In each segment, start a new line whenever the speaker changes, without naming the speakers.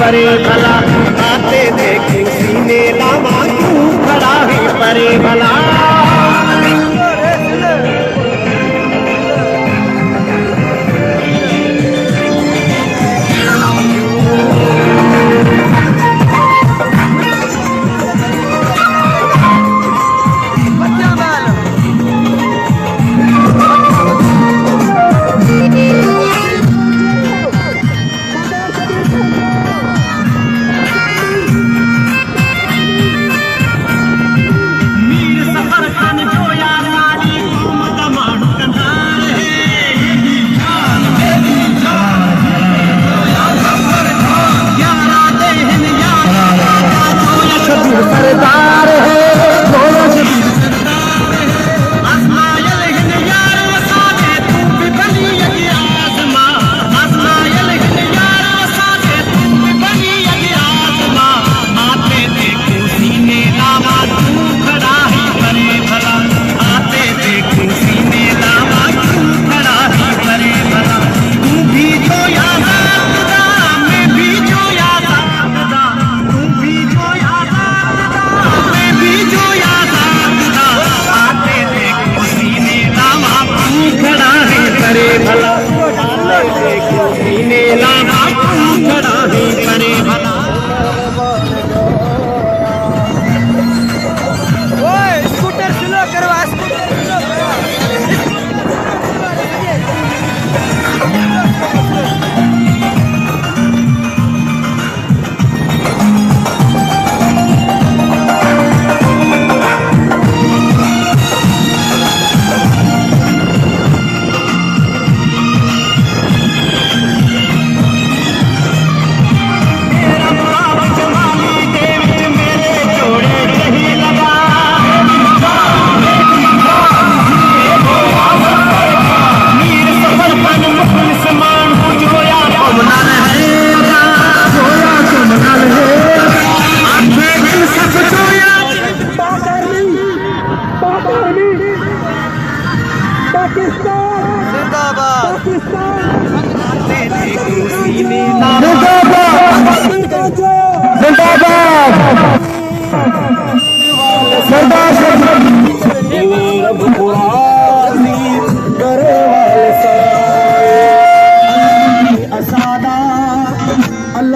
परे भला आते देखी सीने लामा तू खड़ा ही परे भला।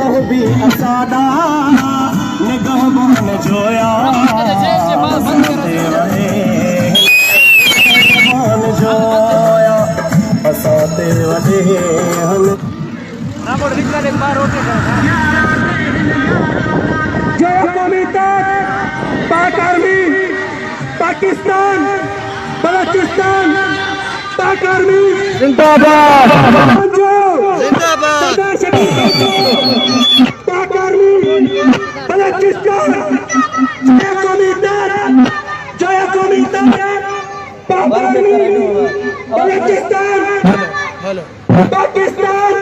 मोह भी असादा निगहबान जोया असाते वॾे निगहबान जोया असाते वॾे हल
जय कौमी ताक, पाक आर्मी, पाकिस्तान, बलूचिस्तान, पाक आर्मी जिंदाबाद, जिंदाबाद, पाक आर्मी, बलूचिस्तान, जय कौमी ताक, जय कौमी ताक, पाक आर्मी, बलूचिस्तान, पाकिस्तान,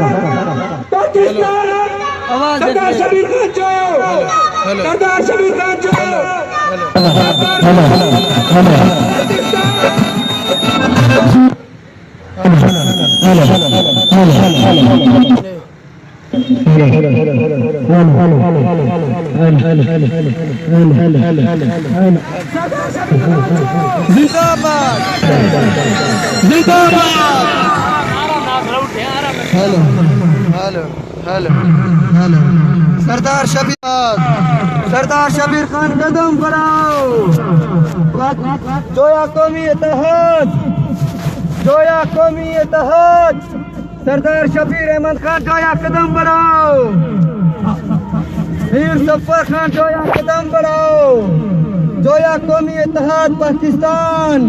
पाकिस्तान, सरदार शबीर खान जाओ, सरदार शबीर खान जाओ, जिंदाबाद, जिंदाबाद, हेलो हेलो हेलो हेलो सरदार शबीर खान कदम बढ़ाओ, जोया कौमी इत्तेहाद, जोया कौमी इत्तेहाद, सरदार शबीर अहमद खान जोया कदम बढ़ाओ, वीर सफर खान जोया कदम बढ़ाओ, जोया कौमी इत्तेहाद पाकिस्तान।